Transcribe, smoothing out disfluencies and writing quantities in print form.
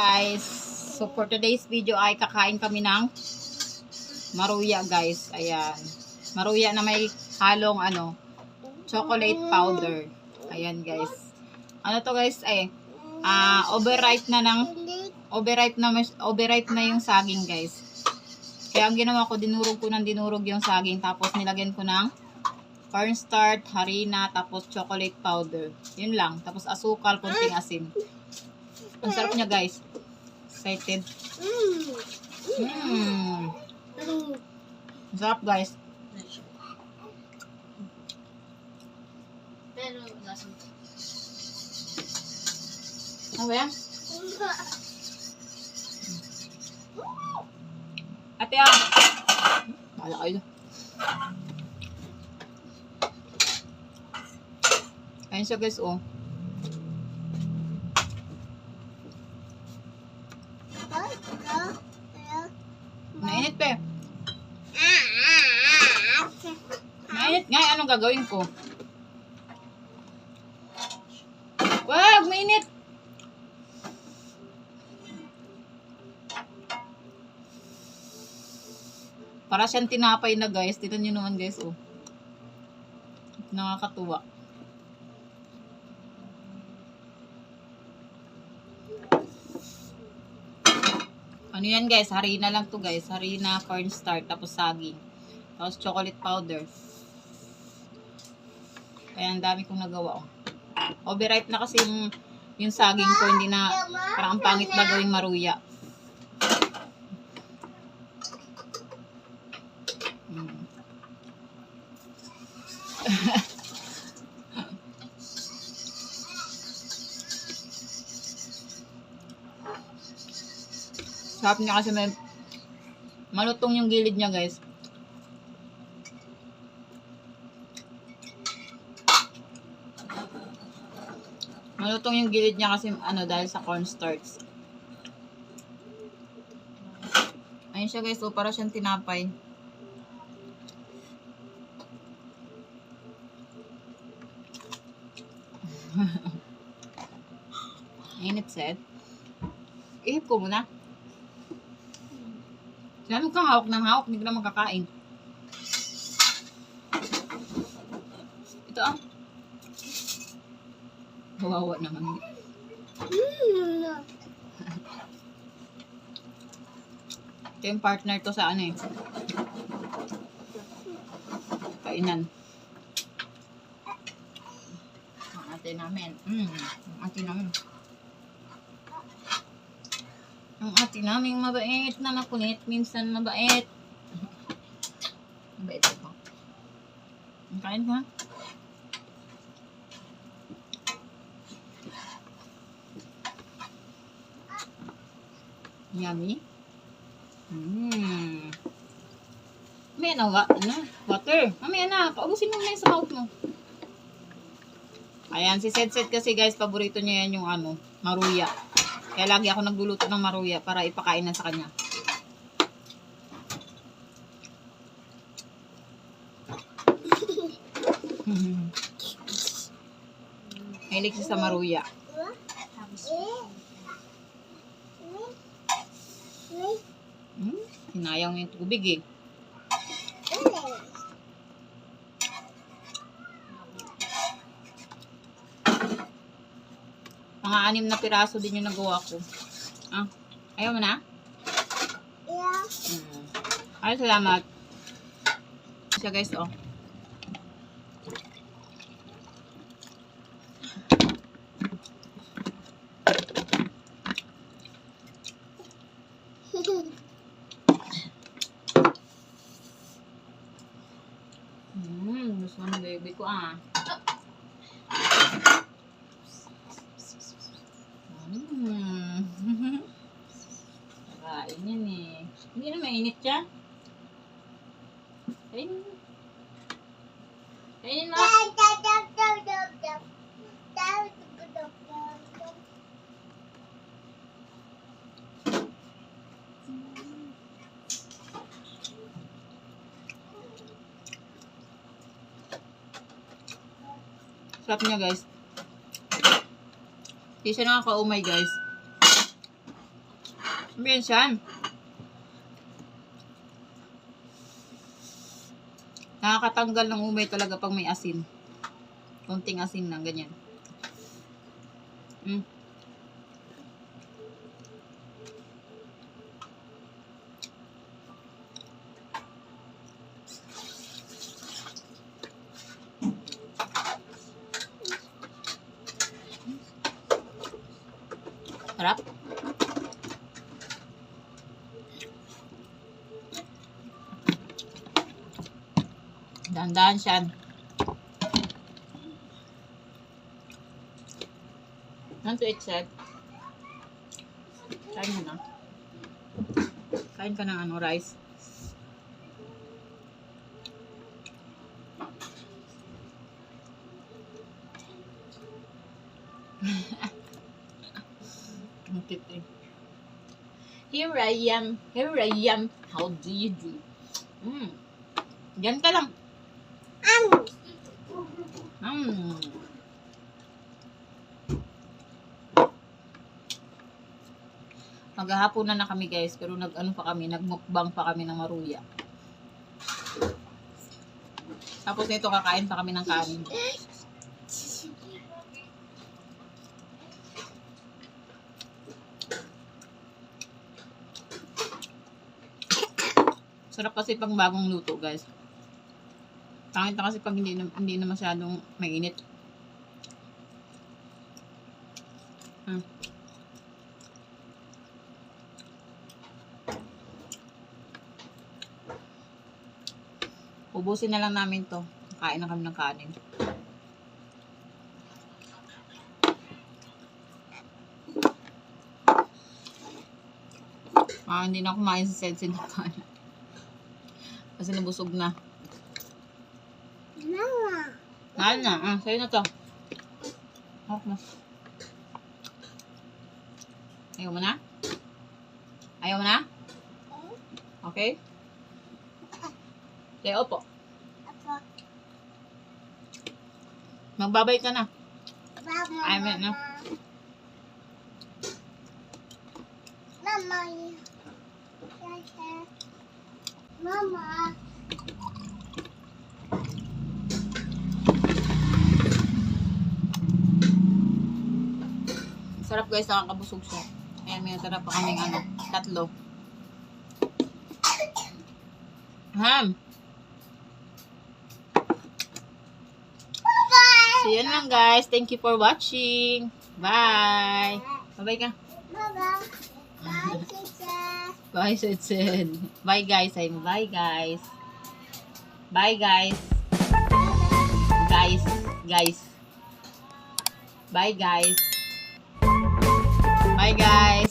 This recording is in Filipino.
Guys, so for today's video ay kakain kami ng maruya guys. Ayan. Maruya na may halong chocolate powder. Ayan guys. Ano to guys overripe na yung saging guys. Kaya ang ginawa ko, dinurog yung saging, tapos nilagyan ko ng cornstarch, harina, tapos chocolate powder. Yun lang. Tapos asukal, kunting asin. Ang sarap niya guys. Excited. Ang sarap guys. Pero lasang Ano ba yan? Ate Bala kayo. Ayun siya guys Mainit pa. Mainit nga. Anong gagawin ko? Wag! Mainit! Para siyang tinapay na guys. Tignan nyo naman guys Nakakatuwa. Ano yan guys? Harina lang to guys. Harina, cornstarch, tapos saging. Tapos chocolate powder. Kaya ang dami kong nagawa Overripe na kasi yung saging ko. Hindi na, parang ang pangit na gawing maruya. Sarap niya kasi may malutong yung gilid niya guys. Malutong yung gilid niya kasi dahil sa cornstarch. Ayun siya guys, para siyang tinapay. Init set. Ihip ko muna. Sinabi kang hawak ng hawak, hindi ko na magkakain. Ito Kawawa naman. Ito yung partner to sa kainan. Ang ate namin. Ang ate namin mabait na makulit. Minsan mabait. Mabait ito. Kain ka? Yummy. Mamaya na water. Mamaya na. Paubusin mo na yung sa mouth mo. Ayan, si Set kasi guys, paborito niya yan yung maruya. Kaya lagi ako nagluluto ng maruya para ipakain na sa kanya. Mahilig siya sa maruya. Hinayang yung tubig Mga 6 na piraso din yung nagawa ko. Ayaw mo na? Yeah. Ay, salamat. Siya guys, gusto ng baby ko Kain yan Hindi na mainit siya. Kainin mo. Sarap niya guys. Hindi siya nakakaumay guys. Minsan. Nakakatanggal ng umay talaga pag may asin. Konting asin lang, ganyan. Sarap. Dahan-dahan siya. Want to eat, Seth? Kain ka na. Kain ka ng rice. Ang cute eh. Here I am. How do you do? Diyan ka lang. Maghahapon na kami guys, pero nagmukbang pa kami ng maruya. Tapos nito kakain pa kami ng kanin. Sarap kasi pang bagong luto guys. Pangit na kasi pag hindi na masyadong mainit. Ubusin na lang namin to. Kain na kami ng kanin. Hindi na kumain sa sensin ng kanin. Kasi nabusog na. Mahal na. Sa'yo na to. Hawak mo. Ayaw mo na? Ayaw mo na? Okay? Okay, opo. Magbabay ka na. I mean, no? Mama. Sarap guys, nakakabusog siya. Ayan, may natara pa kaming tatlo. So, yun lang guys. Thank you for watching. Bye. Bye-bye ka. Bye-bye. Bye, teacher. Bye, Sitsin. Bye guys. Bye guys. Bye guys. Guys. Bye guys. Bye guys.